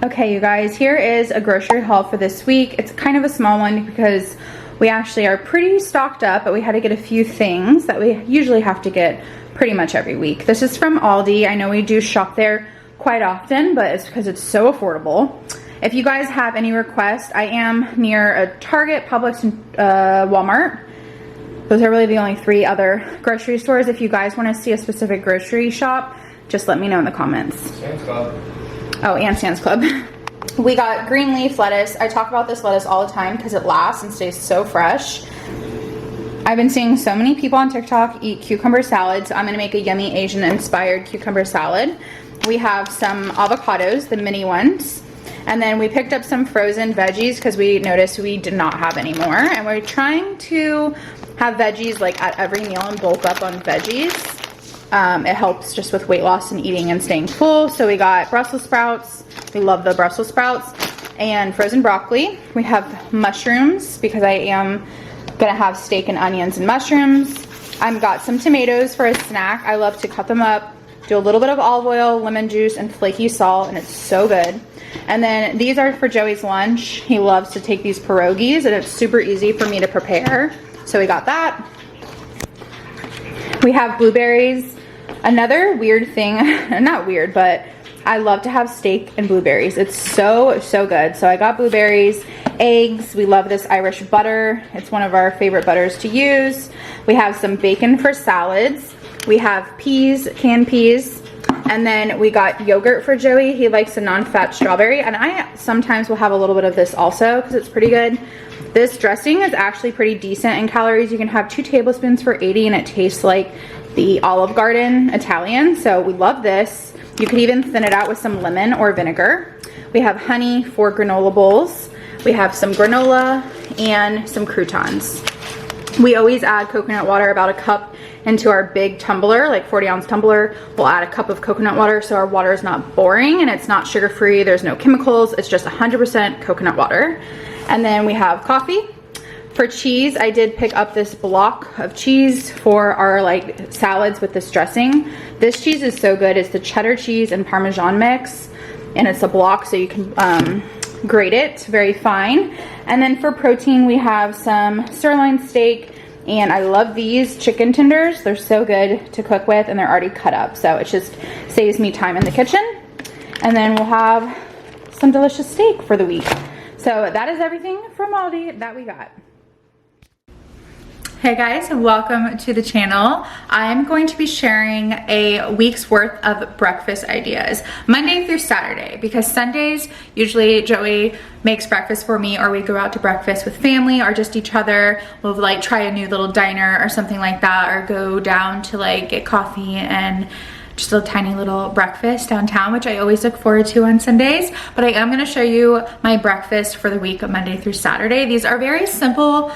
Okay, you guys, here is a grocery haul for this week. It's kind of a small one because we actually are pretty stocked up, but we had to get a few things that we usually have to get pretty much every week. This is from Aldi. I know we do shop there quite often, but it's because it's so affordable. If you guys have any requests, I am near a Target, Publix, and Walmart. Those are really the only three other grocery stores. If you guys want to see a specific grocery shop, just let me know in the comments. Sam's Club. Oh, and Sam's Club. We got green leaf lettuce. I talk about this lettuce all the time because it lasts and stays so fresh. I've been seeing so many people on TikTok eat cucumber salad, so I'm gonna make a yummy Asian inspired cucumber salad. We have some avocados, the mini ones. And then we picked up some frozen veggies because we noticed we did not have any more. And we're trying to have veggies like at every meal and bulk up on veggies. It helps just with weight loss and eating and staying full. So we got Brussels sprouts. We love the Brussels sprouts. And frozen broccoli. We have mushrooms because I am gonna have steak and onions and mushrooms. I've got some tomatoes for a snack. I love to cut them up, do a little bit of olive oil, lemon juice, and flaky salt, and it's so good. And then these are for Joey's lunch. He loves to take these pierogies, and it's super easy for me to prepare. So we got that. We have blueberries. Another weird thing, not weird, but I love to have steak and blueberries. It's so good. So I got blueberries, eggs. We love this Irish butter. It's one of our favorite butters to use. We have some bacon for salads. We have peas, canned peas. And then we got yogurt for Joey. He likes a non-fat strawberry. And I sometimes will have a little bit of this also because it's pretty good. This dressing is actually pretty decent in calories. You can have 2 tablespoons for 80 and it tastes like the Olive Garden Italian. So we love this. You could even thin it out with some lemon or vinegar. We have honey for granola bowls. We have some granola and some croutons. We always add coconut water, about a cup into our big tumbler, like 40-ounce tumbler. We'll add a cup of coconut water so our water is not boring and it's not sugar-free. There's no chemicals. It's just 100% coconut water. And then we have coffee. For cheese, I did pick up this block of cheese for our like salads with this dressing. This cheese is so good. It's the cheddar cheese and Parmesan mix, and it's a block so you can grate it very fine. And then for protein, we have some sirloin steak, and I love these chicken tenders. They're so good to cook with, and they're already cut up, so it just saves me time in the kitchen. And then we'll have some delicious steak for the week. So that is everything from Aldi that we got. Hey guys, welcome to the channel. I'm going to be sharing a week's worth of breakfast ideas, Monday through Saturday, because Sundays, usually Joey makes breakfast for me, or we go out to breakfast with family or just each other. We'll like try a new little diner or something like that, or go down to like get coffee and just a tiny little breakfast downtown, which I always look forward to on Sundays. But I am gonna show you my breakfast for the week of Monday through Saturday. These are very simple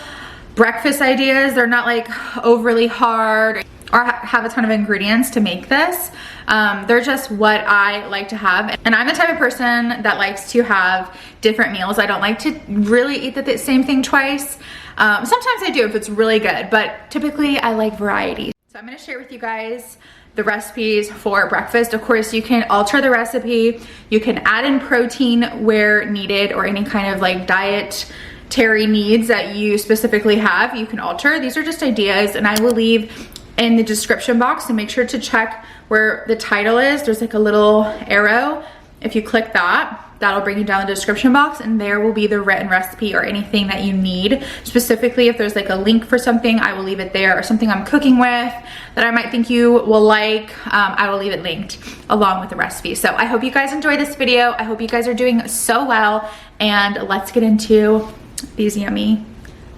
breakfast ideas. They're not like overly hard or have a ton of ingredients to make this. They're just what I like to have. And I'm the type of person that likes to have different meals. I don't like to really eat the same thing twice. Sometimes I do if it's really good, but typically I like variety. So I'm gonna share with you guys the recipes for breakfast. Of course, you can alter the recipe. You can add in protein where needed, or any kind of like dietary needs that you specifically have, you can alter. These are just ideas, and I will leave in the description box, and make sure to check where the title is. There's like a little arrow. If you click that, that'll bring you down the description box, and there will be the written recipe or anything that you need. Specifically, if there's like a link for something, I will leave it there, or something I'm cooking with that I might think you will like, I will leave it linked along with the recipe. So I hope you guys enjoy this video. I hope you guys are doing so well, and let's get into these yummy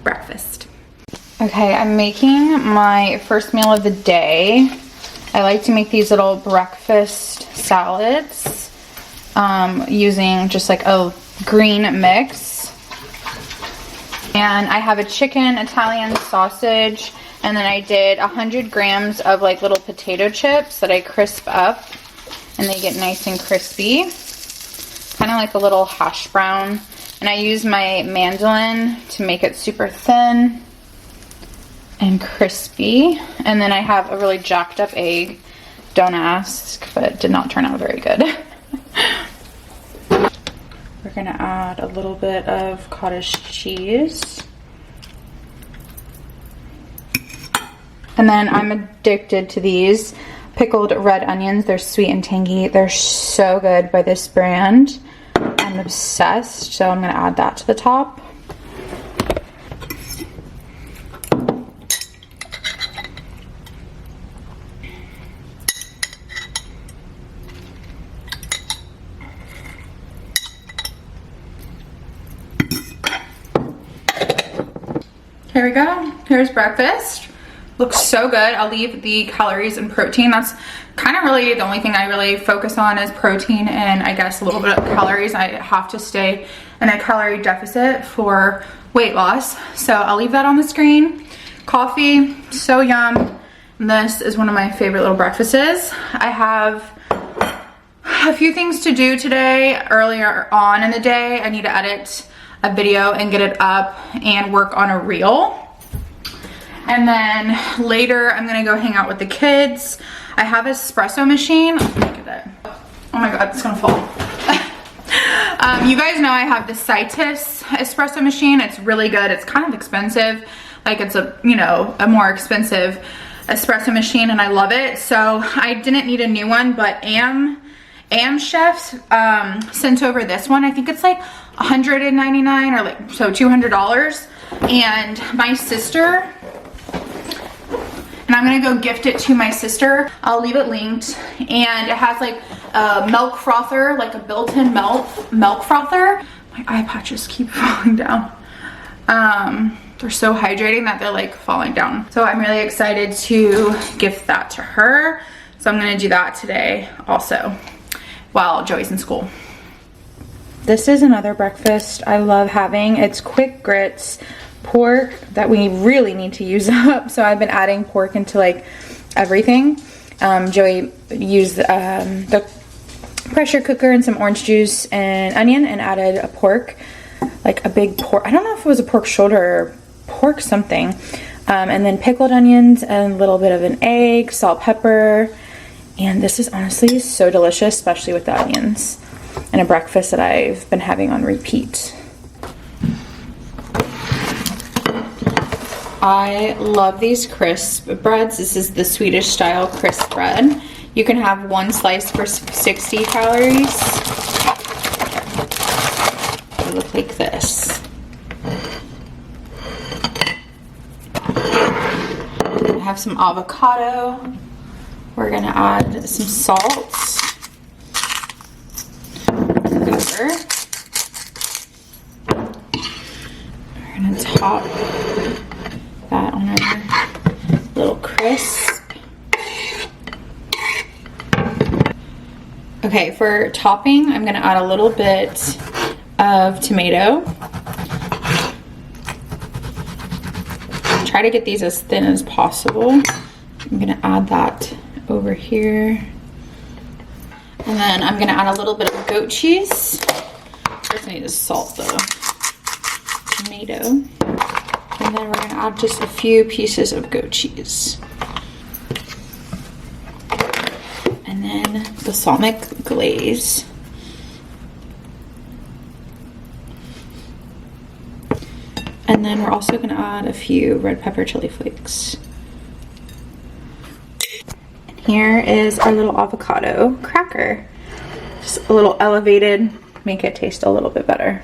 breakfast. Okay, I'm making my first meal of the day. I like to make these little breakfast salads using just like a green mix. And I have a chicken Italian sausage, and then I did 100 grams of like little potato chips that I crisp up, and they get nice and crispy, kind of like a little hash brown. And I use my mandolin to make it super thin and crispy. And then I have a really jacked up egg. Don't ask, but it did not turn out very good. We're gonna add a little bit of cottage cheese. And then I'm addicted to these pickled red onions. They're sweet and tangy. They're so good by this brand. I'm obsessed, so I'm gonna add that to the top. Here we go. Here's breakfast. Looks so good. I'll leave the calories and protein. That's kind of really the only thing I really focus on is protein and I guess a little bit of calories. I have to stay in a calorie deficit for weight loss. So I'll leave that on the screen. Coffee, so yum. And this is one of my favorite little breakfasts. I have a few things to do today. Earlier on in the day, I need to edit a video and get it up and work on a reel. And then later I'm gonna go hang out with the kids. I have an espresso machine. Look at that. Oh my God, it's gonna fall. You guys know I have the Citus espresso machine. It's really good. It's kind of expensive. Like it's a, you know, a more expensive espresso machine and I love it. So I didn't need a new one, but Am Chefs sent over this one. I think it's like $199 or like, so $200. And my sister, and I'm gonna go gift it to my sister. I'll leave it linked. And it has like a milk frother, like a built-in milk frother. My eye patches keep falling down. They're so hydrating that they're like falling down. So I'm really excited to gift that to her. So I'm gonna do that today also while Joey's in school. This is another breakfast I love having. It's quick grits, pork that we really need to use up. So I've been adding pork into like everything. Joey used the pressure cooker and some orange juice and onion and added a pork, like a big pork. I don't know if it was a pork shoulder or pork something. And then pickled onions and a little bit of an egg, salt, pepper. And this is honestly so delicious, especially with the onions. And a breakfast that I've been having on repeat. I love these crisp breads. This is the Swedish style crisp bread. You can have one slice for 60 calories. They look like this. I have some avocado. We're gonna add some salt. Pepper. We're gonna top that on our little crisp. Okay, for topping, I'm gonna add a little bit of tomato. Try to get these as thin as possible. I'm gonna add that over here. And then I'm gonna add a little bit of goat cheese. First I need to salt the tomato. And then we're gonna add just a few pieces of goat cheese. And then balsamic glaze. And then we're also gonna add a few red pepper chili flakes. And here is our little avocado cracker. Just a little elevated, make it taste a little bit better.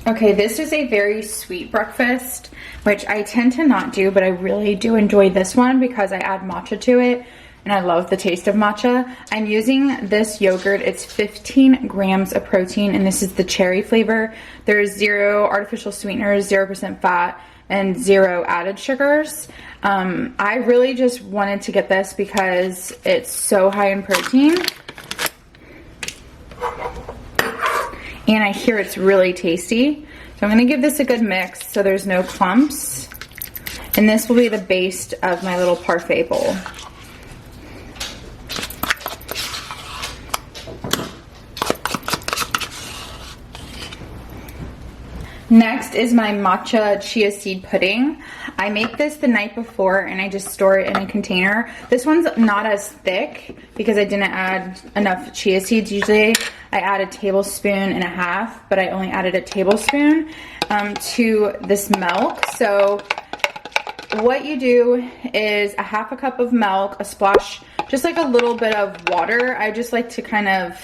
Okay, this is a very sweet breakfast, which I tend to not do, but I really do enjoy this one because I add matcha to it, and I love the taste of matcha. I'm using this yogurt. It's 15 grams of protein, and this is the cherry flavor. There's 0 artificial sweeteners, 0% fat, and 0 added sugars. I really just wanted to get this because it's so high in protein. And I hear it's really tasty. So I'm gonna give this a good mix so there's no clumps. And this will be the base of my little parfait bowl. Next is my matcha chia seed pudding. I make this the night before and I just store it in a container. This one's not as thick because I didn't add enough chia seeds. Usually I add a tablespoon and a half, but I only added a tablespoon to this milk. So what you do is a half a cup of milk, a splash, just like a little bit of water. I just like to kind of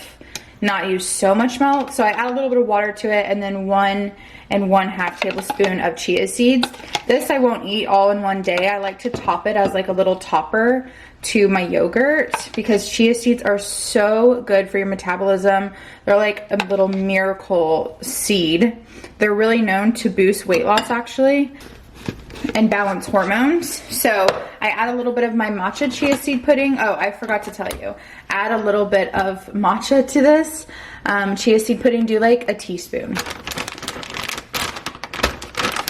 not use so much milk. So I add a little bit of water to it and then 1 1/2 tablespoon of chia seeds. This I won't eat all in one day. I like to top it as like a little topper to my yogurt because chia seeds are so good for your metabolism. They're like a little miracle seed. They're really known to boost weight loss actually and balance hormones. So I add a little bit of my matcha chia seed pudding. Oh, I forgot to tell you. Add a little bit of matcha to this. Chia seed pudding, do like a teaspoon.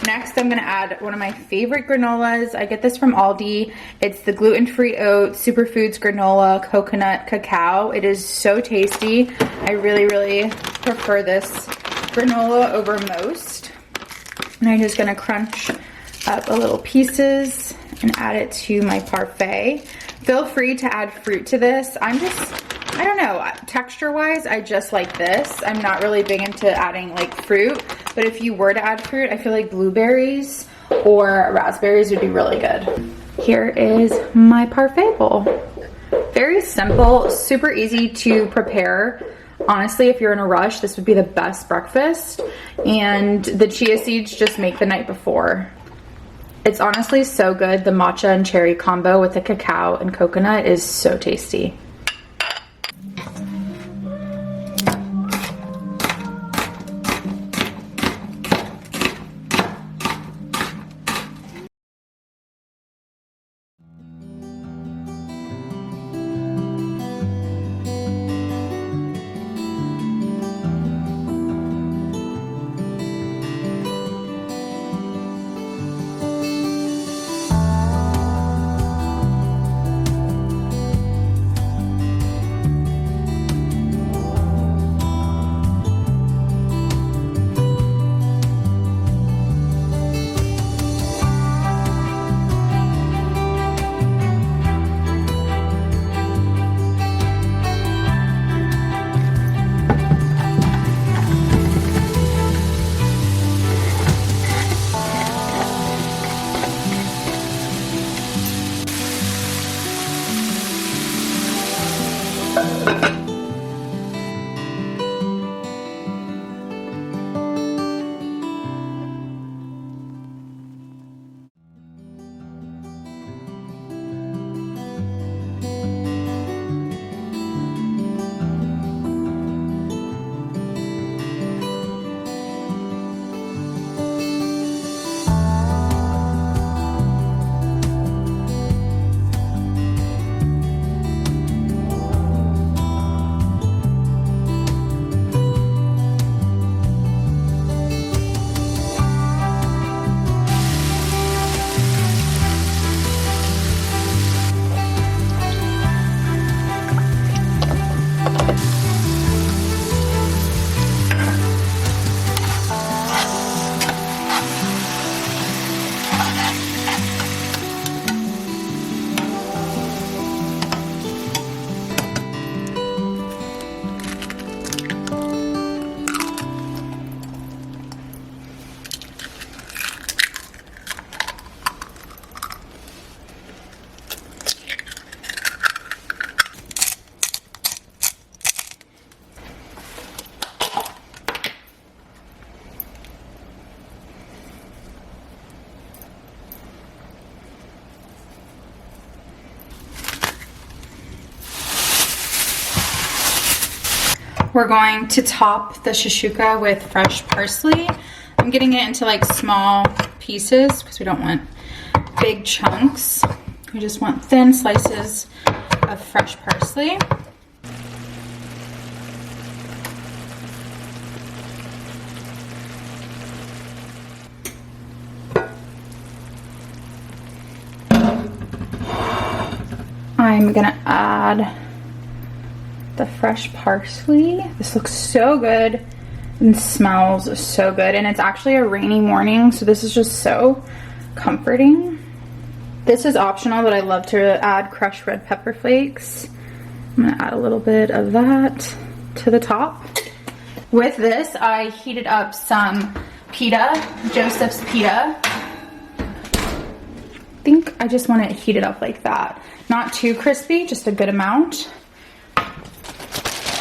Next, I'm gonna add one of my favorite granolas. I get this from Aldi. It's the gluten-free oat superfoods granola coconut cacao. It is so tasty. I really, really prefer this granola over most. And I'm just gonna crunch up a little pieces and add it to my parfait. Feel free to add fruit to this. I don't know, texture-wise, I just like this. I'm not really big into adding like fruit, but if you were to add fruit, I feel like blueberries or raspberries would be really good. Here is my parfait bowl. Very simple, super easy to prepare. Honestly, if you're in a rush, this would be the best breakfast. And the chia seeds just make the night before. It's honestly so good. The matcha and cherry combo with the cacao and coconut is so tasty. We're going to top the shakshuka with fresh parsley. I'm getting it into like small pieces because we don't want big chunks. We just want thin slices of fresh parsley. I'm gonna add the fresh parsley. This looks so good and smells so good, and it's actually a rainy morning, so this is just so comforting. This is optional, but I love to add crushed red pepper flakes. I'm gonna add a little bit of that to the top. With this, I heated up some pita, Joseph's pita. I think I just want to heat it up like that. Not too crispy, just a good amount.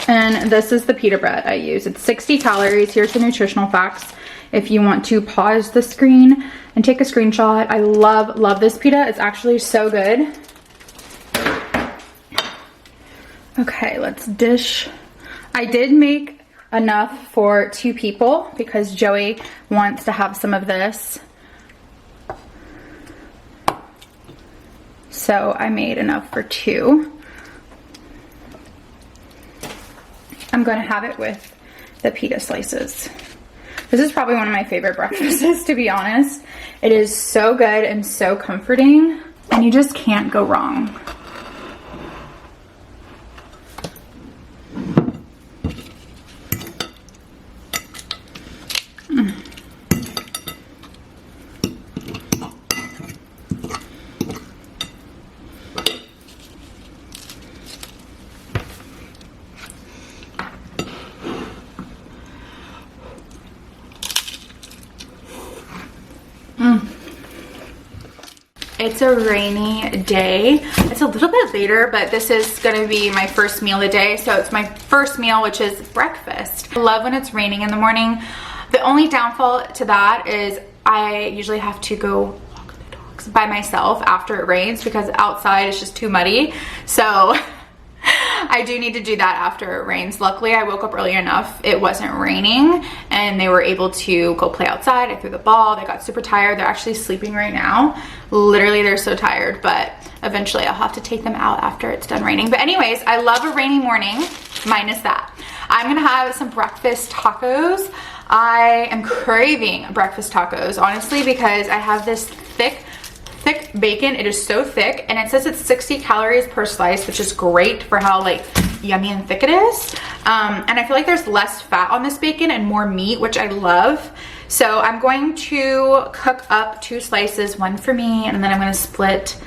And this is the pita bread I use. It's 60 calories. Here's the nutritional facts. If you want to pause the screen and take a screenshot. I love this pita. It's actually so good. Okay, let's dish. I did make enough for 2 people because Joey wants to have some of this. So I made enough for 2. I'm going to have it with the pita slices. This is probably one of my favorite breakfasts, to be honest. It is so good and so comforting, and you just can't go wrong. It's a rainy day. It's a little bit later, but this is gonna be my first meal of the day. So it's my first meal, which is breakfast. I love when it's raining in the morning. The only downfall to that is I usually have to go walk the dogs by myself after it rains because outside it's just too muddy. So I do need to do that after it rains. Luckily, I woke up early enough. It wasn't raining and they were able to go play outside. I threw the ball. They got super tired. They're actually sleeping right now. Literally, they're so tired, but eventually I'll have to take them out after it's done raining. But anyways, I love a rainy morning, minus that. I'm gonna have some breakfast tacos. I am craving breakfast tacos, honestly, because I have this thick bacon. It is so thick, and it says it's 60 calories per slice, which is great for how like yummy and thick it is. And I feel like there's less fat on this bacon and more meat, which I love. So I'm going to cook up 2 slices, one for me, and then I'm going to split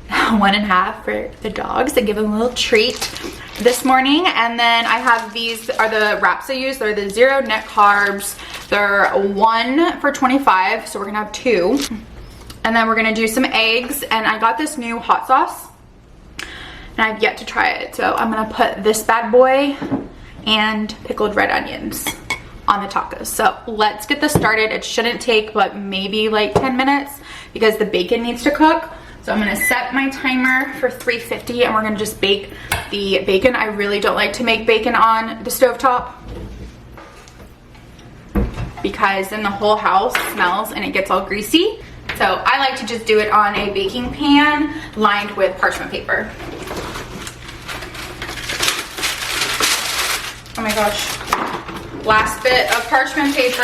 1 in half for the dogs and give them a little treat this morning. And then I have these are the wraps I use. They're the 0 net carbs. They're 1 for 25, so we're gonna have 2. And then we're gonna do some eggs, and I got this new hot sauce and I've yet to try it. So I'm gonna put this bad boy and pickled red onions on the tacos. So let's get this started. It shouldn't take but maybe like 10 minutes because the bacon needs to cook. So I'm gonna set my timer for 350 and we're gonna just bake the bacon. I really don't like to make bacon on the stovetop because then the whole house smells and it gets all greasy. So I like to just do it on a baking pan lined with parchment paper. Oh my gosh. Last bit of parchment paper.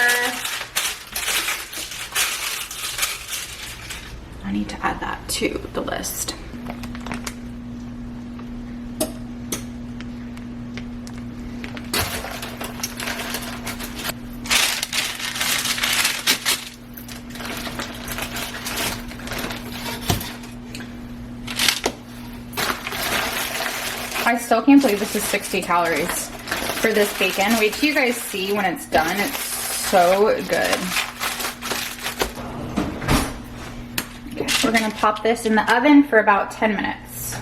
I need to add that to the list. I still can't believe this is 60 calories for this bacon. Wait till you guys see when it's done. It's so good. Okay, we're gonna pop this in the oven for about 10 minutes.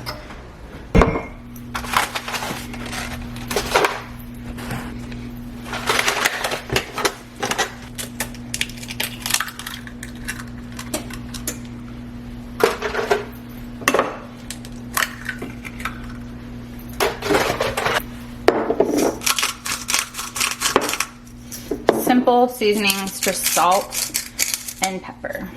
seasonings, just salt and pepper.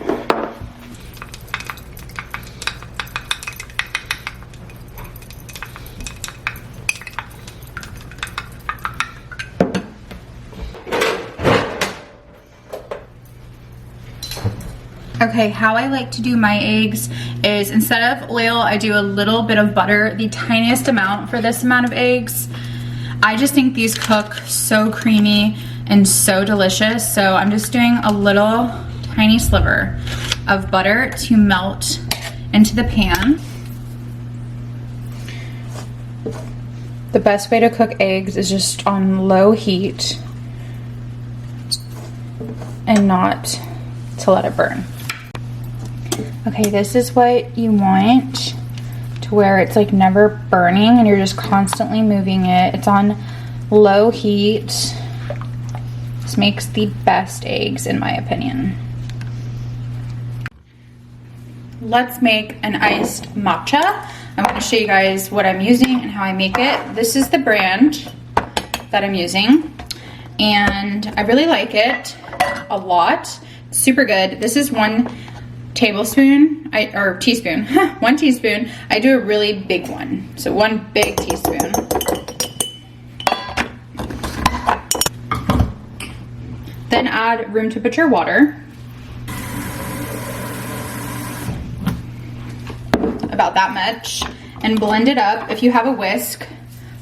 Okay, how I like to do my eggs is instead of oil, I do a little bit of butter, the tiniest amount for this amount of eggs. I just think these cook so creamy and so delicious. So I'm just doing a little tiny sliver of butter to melt into the pan. The best way to cook eggs is just on low heat and not to let it burn. Okay, this is what you want, to where it's like never burning and you're just constantly moving it. It's on low heat. This makes the best eggs in my opinion. Let's make an iced matcha. I'm going to show you guys what I'm using and how I make it. This is the brand that I'm using and I really like it a lot. It's super good. This is 1 tablespoon, or teaspoon, 1 teaspoon. I do a really big one, so 1 big teaspoon. Then add room temperature water, about that much, and blend it up. If you have a whisk,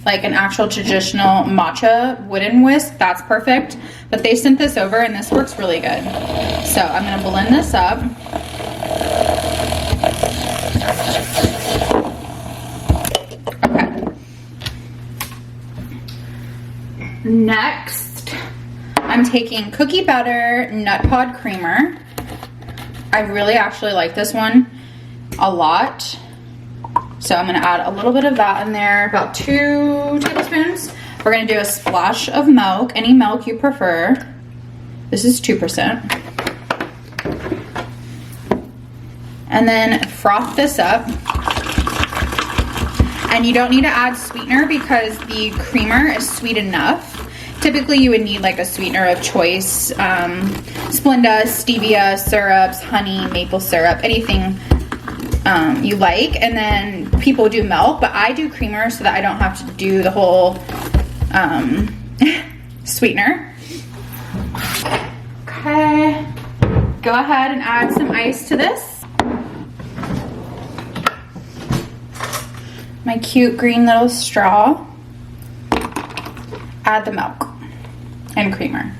like an actual traditional matcha wooden whisk, that's perfect, but they sent this over and this works really good. So I'm gonna blend this up. Okay. Next, I'm taking cookie butter nut pod creamer. I really actually like this one a lot. So I'm gonna add a little bit of that in there, about 2 tablespoons. We're gonna do a splash of milk, any milk you prefer. This is 2%. And then froth this up. And you don't need to add sweetener because the creamer is sweet enough. Typically you would need like a sweetener of choice, Splenda, stevia, syrups, honey, maple syrup, anything you like. And then people do milk, but I do creamer so that I don't have to do the whole sweetener. Okay, go ahead and add some ice to this. My cute green little straw. Add the milk and creamer.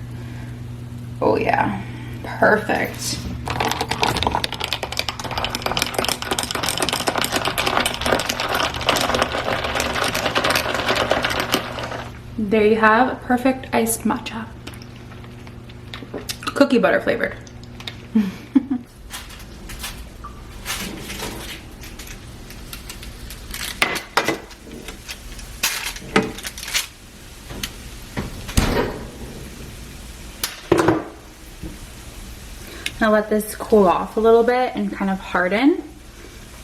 Oh yeah, perfect. There you have perfect iced matcha. Cookie butter flavored. Now let this cool off a little bit and kind of harden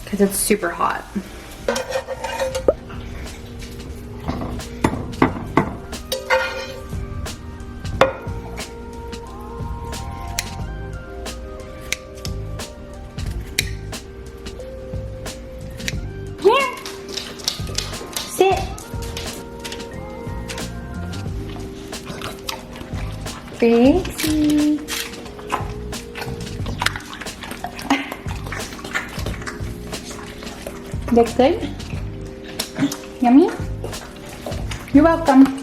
because it's super hot. Here, sit. Fixie. Looks good. Yummy. You're welcome.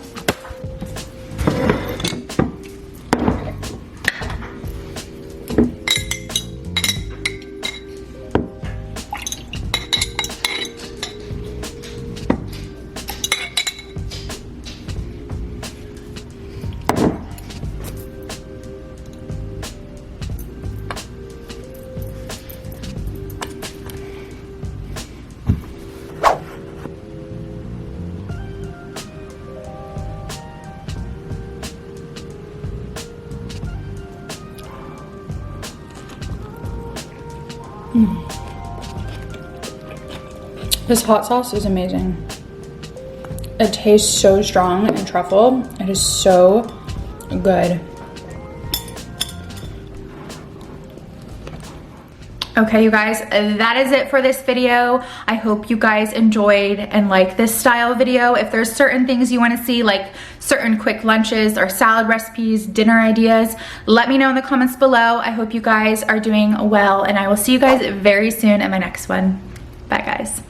This hot sauce is amazing. It tastes so strong and truffle. It is so good. Okay, you guys, that is it for this video. I hope you guys enjoyed and like this style video. If there's certain things you want to see, like certain quick lunches or salad recipes, dinner ideas, let me know in the comments below. I hope you guys are doing well, and I will see you guys very soon in my next one. Bye, guys.